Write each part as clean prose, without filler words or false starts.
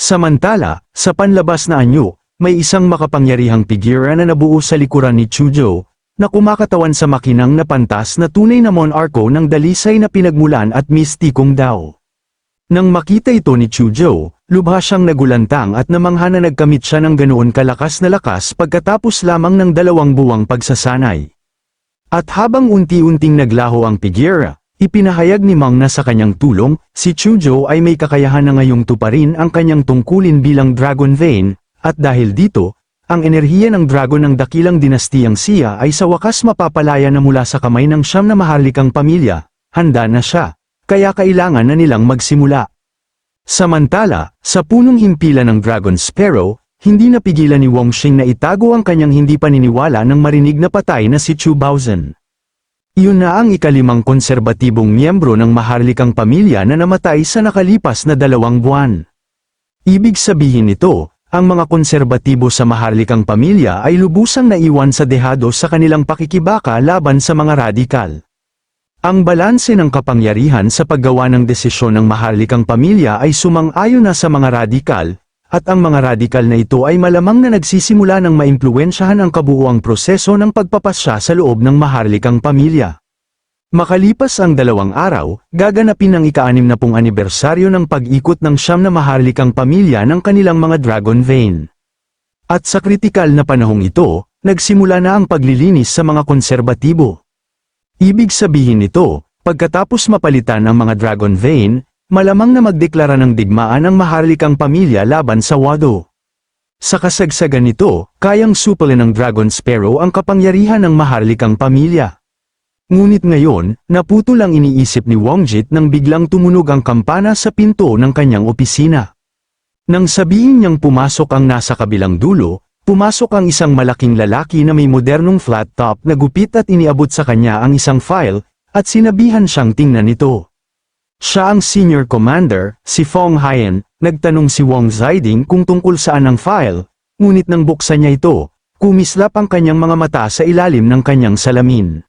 Samantala, sa panlabas na anyo, may isang makapangyarihang figura na nabuo sa likuran ni Chuzhou, na kumakatawan sa makinang na pantas na tunay na monarko ng dalisay na pinagmulan at mistikong Dao. Nang makita ito ni Chuzhou, lubha siyang nagulantang at namangha na nagkamit siya ng ganoon kalakas na lakas pagkatapos lamang ng 2 buwang pagsasanay. At habang unti-unting naglaho ang figura, ipinahayag ni Mang na sa kanyang tulong, si Chuzhou ay may kakayahan na ngayong tuparin ang kanyang tungkulin bilang Dragon Vein, at dahil dito, ang enerhiya ng dragon ng dakilang dinastiyang Xia ay sa wakas mapapalaya na mula sa kamay ng 9 na maharlikang pamilya. Handa na siya, kaya kailangan na nilang magsimula. Samantala, sa punong himpilan ng Dragon Sparrow, hindi napigilan ni Wang Xing na itago ang kanyang hindi paniniwala nang marinig na patay na si Chu Baozhen. Iyon na ang ika-5 konserbatibong miyembro ng maharlikang pamilya na namatay sa nakalipas na 2 buwan. Ibig sabihin nito, ang mga konserbatibo sa maharlikang pamilya ay lubusang naiwan sa dehado sa kanilang pakikibaka laban sa mga radikal. Ang balanse ng kapangyarihan sa paggawa ng desisyon ng maharlikang pamilya ay sumang-ayon na sa mga radikal, at ang mga radikal na ito ay malamang na nagsisimula ng maimpluwensyahan ang kabuuang proseso ng pagpapasya sa loob ng maharlikang pamilya. Makalipas ang 2 araw, gaganapin ang ika-60 anibersaryo ng pag-ikot ng 9 na maharlikang pamilya ng kanilang mga Dragon Vein. At sa kritikal na panahong ito, nagsimula na ang paglilinis sa mga konserbatibo. Ibig sabihin nito, pagkatapos mapalitan ang mga Dragon Vein, malamang na magdeklara ng digmaan ang maharlikang pamilya laban sa Wado. Sa kasagsagan nito, kayang supalin ng Dragon Sparrow ang kapangyarihan ng maharlikang pamilya. Ngunit ngayon, naputol ang iniisip ni Wang Jit nang biglang tumunog ang kampana sa pinto ng kanyang opisina. Nang sabihin niyang pumasok ang nasa kabilang dulo, pumasok ang isang malaking lalaki na may modernong flat top na gupit at iniabot sa kanya ang isang file, at sinabihan siyang tingnan ito. Siya ang senior commander, si Fong Haiyan. Nagtanong si Wang Ziding kung tungkol saan ang file, ngunit nang buksan niya ito, kumislap ang kanyang mga mata sa ilalim ng kanyang salamin.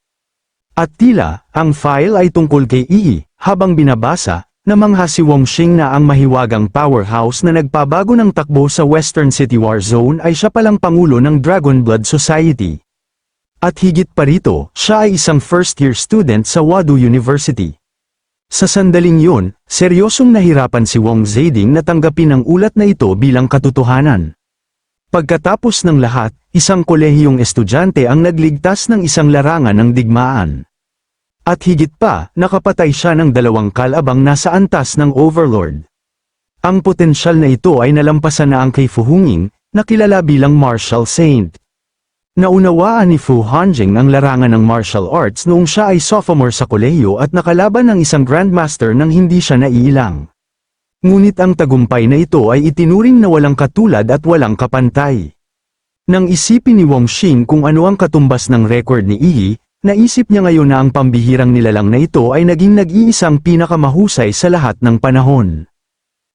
At tila, ang file ay tungkol kay Yi. Habang binabasa, namangha si Wang Xing na ang mahiwagang powerhouse na nagpabago ng takbo sa Western City War Zone ay siya palang pangulo ng Dragon Blood Society. At higit pa rito, siya ay isang first-year student sa Wado University. Sa sandaling yun, seryosong nahirapan si Wang Ziding na tanggapin ang ulat na ito bilang katotohanan. Pagkatapos ng lahat, isang kolehiyong estudyante ang nagligtas ng isang larangan ng digmaan. At higit pa, nakapatay siya ng 2 kalabang nasa antas ng Overlord. Ang potensyal na ito ay nalampasan na ang kay Fu Hongying, na kilala bilang Martial Saint. Naunawaan ni Fu Hanjing ang larangan ng martial arts noong siya ay sophomore sa kolehiyo at nakalaban ng isang grandmaster nang hindi siya naiilang. Ngunit ang tagumpay na ito ay itinuring na walang katulad at walang kapantay. Nang isipin ni Wang Xing kung ano ang katumbas ng record ni Yi, naisip niya ngayon na ang pambihirang nilalang na ito ay naging nag-iisang pinakamahusay sa lahat ng panahon.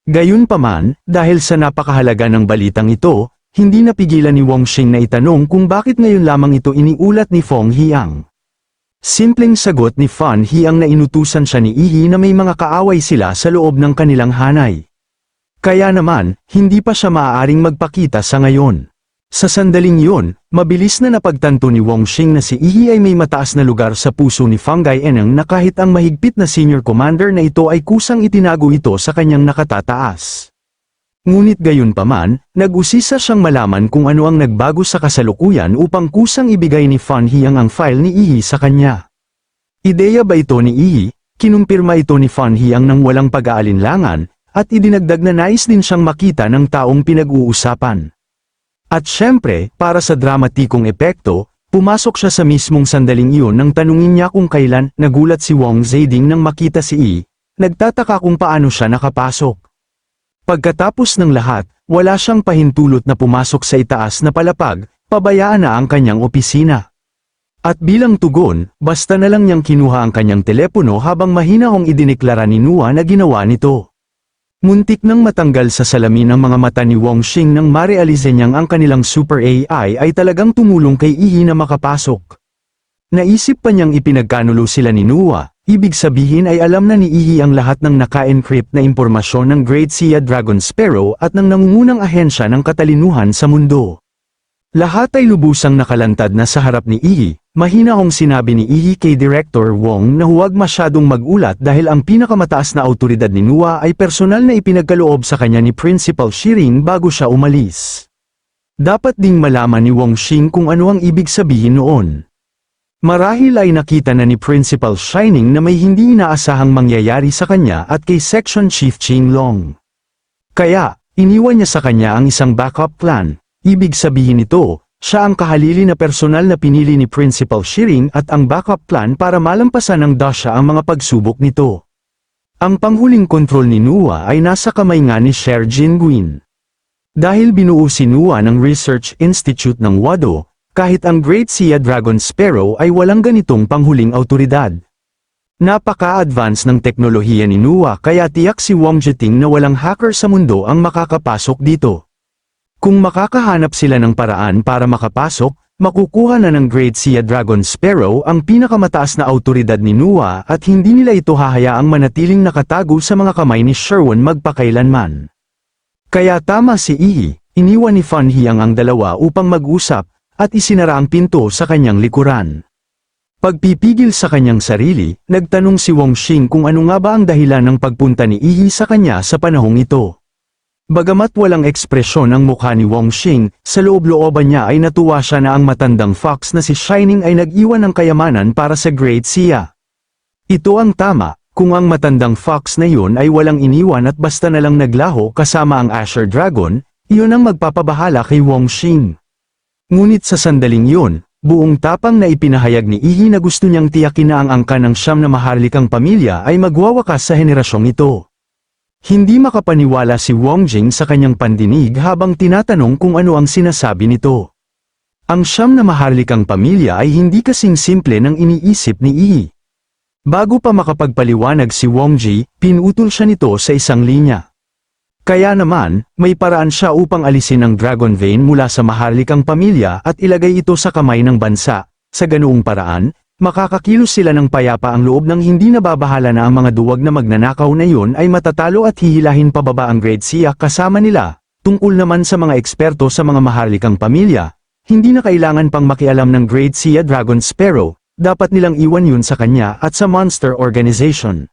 Gayunpaman, dahil sa napakahalaga ng balitang ito, hindi napigilan ni Wang Xing na itanong kung bakit ngayon lamang ito iniulat ni Fong Hiang. Simpleng sagot ni Fan Hiang na inutusan siya ni Yi na may mga kaaway sila sa loob ng kanilang hanay. Kaya naman, hindi pa siya maaaring magpakita sa ngayon. Sa sandaling yun, mabilis na napagtanto ni Wang Xing na si Yi ay may mataas na lugar sa puso ni Fang Gaieneng na kahit ang mahigpit na senior commander na ito ay kusang itinago ito sa kanyang nakatataas. Ngunit gayunpaman, nag-usisa siyang malaman kung ano ang nagbago sa kasalukuyan upang kusang ibigay ni Fan Hiang ang file ni Yi sa kanya. Ideya ba ito ni Yi? Kinumpirma ito ni Fan Hiang nang walang pag-aalinlangan, at idinagdag na nais din siyang makita ng taong pinag-uusapan. At syempre, para sa dramatikong epekto, pumasok siya sa mismong sandaling iyon nang tanungin niya kung kailan. Nagulat si Wang Ziding nang makita si Yi, nagtataka kung paano siya nakapasok. Pagkatapos ng lahat, wala siyang pahintulot na pumasok sa itaas na palapag, pabayaan na ang kanyang opisina. At bilang tugon, basta na lang niyang kinuha ang kanyang telepono habang mahinahong idineklara ni Nua na ginawa nito. Muntik nang matanggal sa salamin ang mga mata ni Wang Xing nang marealize niyang ang kanilang super AI ay talagang tumulong kay Yi na makapasok. Naisip pa niyang ipinagkanulo sila ni Nua, ibig sabihin ay alam na ni Iggy ang lahat ng naka-encrypt na impormasyon ng Great Sea Dragon Sparrow at ng nangungunang ahensya ng katalinuhan sa mundo. Lahat ay lubusang nakalantad na sa harap ni Iggy. Mahinahong sinabi ni Iggy kay Director Wong na huwag masyadong magulat dahil ang pinakamataas na awtoridad ni Nua ay personal na ipinagkaloob sa kanya ni Principal Shiring bago siya umalis. Dapat ding malaman ni Wong Xing kung ano ang ibig sabihin noon. Marahil ay nakita na ni Principal Shining na may hindi inaasahang mangyayari sa kanya at kay Section Chief Ching Long. Kaya, iniwan niya sa kanya ang isang backup plan. Ibig sabihin nito, siya ang kahalili na personal na pinili ni Principal Shiring at ang backup plan para malampasan ng Dasha ang mga pagsubok nito. Ang panghuling kontrol ni Nua ay nasa kamay nga ni Sher Jinguin. Dahil binuo si Nua ng Research Institute ng Wado, kahit ang Great Sea Dragon Sparrow ay walang ganitong panghuling awtoridad. Napaka-advance ng teknolohiya ni Nua kaya tiyak si Wang Jiting na walang hacker sa mundo ang makakapasok dito. Kung makakahanap sila ng paraan para makapasok, makukuha na ng Great Sea Dragon Sparrow ang pinakamataas na awtoridad ni Nua at hindi nila ito hahayaang manatiling nakatago sa mga kamay ni Sherwin magpakailanman. Kaya tama si Iggy, iniwan ni Fan Hiang ang dalawa upang mag-usap, at isinara ang pinto sa kanyang likuran. Pagpipigil sa kanyang sarili, nagtanong si Wong Xing kung ano nga ba ang dahilan ng pagpunta ni Iggy sa kanya sa panahong ito. Bagamat walang ekspresyon ang mukha ni Wong Xing, sa loob-looban niya ay natuwa siya na ang matandang fox na si Shining ay nag-iwan ng kayamanan para sa Great Sea. Ito ang tama, kung ang matandang fox na yun ay walang iniwan at basta na lang naglaho kasama ang Asher Dragon, iyon ang magpapabahala kay Wong Xing. Ngunit sa sandaling yun, buong tapang na ipinahayag ni Iggy na gusto niyang tiyakin na ang angka ng 9 na maharlikang pamilya ay magwawakas sa henerasyong ito. Hindi makapaniwala si Wong Jing sa kanyang pandinig habang tinatanong kung ano ang sinasabi nito. Ang 9 na maharlikang pamilya ay hindi kasing simple ng iniisip ni Iggy. Bago pa makapagpaliwanag si Wong Ji, pinutol siya nito sa isang linya. Kaya naman, may paraan siya upang alisin ang Dragon Vein mula sa maharlikang pamilya at ilagay ito sa kamay ng bansa. Sa ganoong paraan, makakakilos sila ng payapa ang loob ng hindi nababahala na ang mga duwag na magnanakaw na yun ay matatalo at hihilahin pababa ang Great Sea kasama nila. Tungkol naman sa mga eksperto sa mga maharlikang pamilya, hindi na kailangan pang makialam ng Great Sea Dragon Sparrow, dapat nilang iwan yun sa kanya at sa Monster Organization.